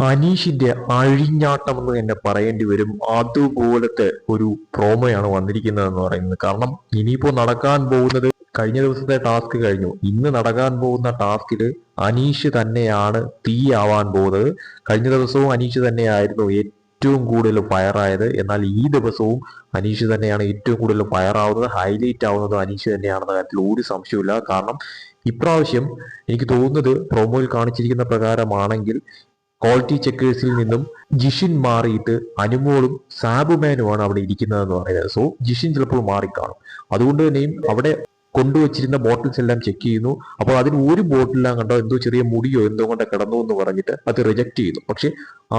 അനീഷിന്റെ അഴിഞ്ഞാട്ടം എന്ന് തന്നെ പറയേണ്ടി വരും. അതുപോലത്തെ ഒരു പ്രോമോയാണ് വന്നിരിക്കുന്നത് എന്ന് പറയുന്നത്. കാരണം ഇനിയിപ്പോ നടക്കാൻ പോകുന്നത്, കഴിഞ്ഞ ദിവസത്തെ ടാസ്ക് കഴിഞ്ഞു, ഇന്ന് നടക്കാൻ പോകുന്ന ടാസ്കില് അനീഷ് തന്നെയാണ് തീയാവാൻ പോകുന്നത്. കഴിഞ്ഞ ദിവസവും അനീഷ് തന്നെയായിരുന്നു ഏറ്റവും കൂടുതൽ ഫയറായത്. എന്നാൽ ഈ ദിവസവും അനീഷ് തന്നെയാണ് ഏറ്റവും കൂടുതൽ ഫയറാവുന്നത്. ഹൈലൈറ്റ് ആവുന്നത് അനീഷ് തന്നെയാണെന്ന കാര്യത്തിൽ ഒരു സംശയമില്ല. കാരണം ഇപ്രാവശ്യം എനിക്ക് തോന്നുന്നത് പ്രോമോയിൽ കാണിച്ചിരിക്കുന്ന പ്രകാരമാണെങ്കിൽ ക്വാളിറ്റി ചെക്കേഴ്സിൽ നിന്നും ജിഷിൻ മാറിയിട്ട് അനുമോളും സാബുമാനുമാണ് അവിടെ ഇരിക്കുന്നതെന്ന് പറയുന്നത്. സോ ജിഷിൻ ചിലപ്പോൾ മാറിക്കാണും. അതുകൊണ്ട് തന്നെയും അവിടെ കൊണ്ടുവച്ചിരുന്ന ബോട്ടിൽസ് എല്ലാം ചെക്ക് ചെയ്യുന്നു. അപ്പോൾ അതിന് ഒരു ബോട്ടിലെല്ലാം കണ്ടോ എന്തോ ചെറിയ മുടിയോ എന്തോ കൊണ്ട് കിടന്നു എന്ന് പറഞ്ഞിട്ട് അത് റിജക്ട് ചെയ്തു. പക്ഷെ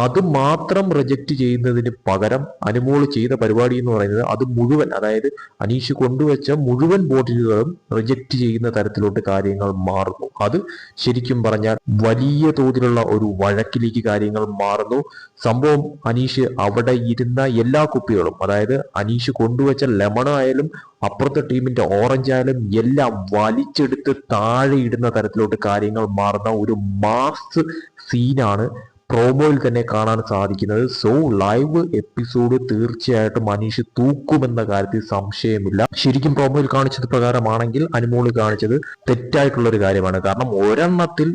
അത് മാത്രം റിജക്ട് ചെയ്യുന്നതിന് പകരം അനുമോൾ ചെയ്ത പരിപാടി എന്ന് പറയുന്നത് അത് മുഴുവൻ, അതായത് അനീഷ് കൊണ്ടുവച്ച മുഴുവൻ ബോട്ടിലുകളും റിജക്ട് ചെയ്യുന്ന തരത്തിലോട്ട് കാര്യങ്ങൾ മാറുന്നു. അത് ശരിക്കും പറഞ്ഞാൽ വലിയ തോതിലുള്ള ഒരു വഴക്കിലേക്ക് കാര്യങ്ങൾ മാറുന്നു. സംഭവം അനീഷ് അവിടെ ഇരുന്ന എല്ലാ കുപ്പികളും, അതായത് അനീഷ് കൊണ്ടുവച്ച ലെമൺ ആയാലും അപ്പുറത്തെ ടീമിന്റെ ഓറഞ്ച് ആയാലും എല്ലാം വലിച്ചെടുത്ത് താഴെ ഇടുന്ന തരത്തിലോട്ട് കാര്യങ്ങൾ മാറുന്ന ഒരു മാസ് സീനാണ് പ്രോമോയിൽ തന്നെ കാണാൻ സാധിക്കുന്നത്. സോ ലൈവ് എപ്പിസോഡ് തീർച്ചയായിട്ടും അനീഷ് തൂക്കുമെന്ന കാര്യത്തിൽ സംശയമില്ല. ശരിക്കും പ്രോമോയിൽ കാണിച്ചത് പ്രകാരമാണെങ്കിൽ അനുമോള് കാണിച്ചത് തെറ്റായിട്ടുള്ള ഒരു കാര്യമാണ്. കാരണം ഒരെണ്ണത്തിൽ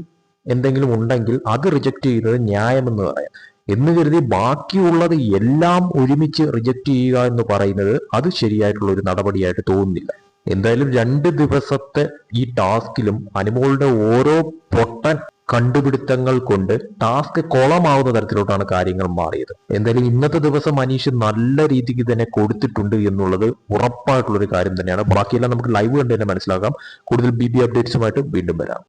എന്തെങ്കിലും ഉണ്ടെങ്കിൽ അത് റിജക്ട് ചെയ്യുന്നത് ന്യായമെന്ന് പറയാം. എന്ന് കരുതി ബാക്കിയുള്ളത് എല്ലാം ഒരുമിച്ച് റിജക്ട് ചെയ്യുക എന്ന് പറയുന്നത് അത് ശരിയായിട്ടുള്ള ഒരു നടപടിയായിട്ട് തോന്നുന്നില്ല. എന്തായാലും 2 ദിവസത്തെ ഈ ടാസ്കിലും അനുമോളുടെ ഓരോ പൊട്ടൻ കണ്ടുപിടുത്തങ്ങൾ കൊണ്ട് ടാസ്ക് കുളമാവുന്ന തരത്തിലോട്ടാണ് കാര്യങ്ങൾ മാറിയത്. എന്തായാലും ഇന്നത്തെ ദിവസം അനീഷ് നല്ല രീതിക്ക് തന്നെ കൊടുത്തിട്ടുണ്ട് എന്നുള്ളത് ഉറപ്പായിട്ടുള്ള ഒരു കാര്യം തന്നെയാണ്. ബാക്കിയെല്ലാം നമുക്ക് ലൈവ് കണ്ട് തന്നെ മനസ്സിലാക്കാം. കൂടുതൽ BB അപ്ഡേറ്റ്സുമായിട്ട് വീണ്ടും വരാം.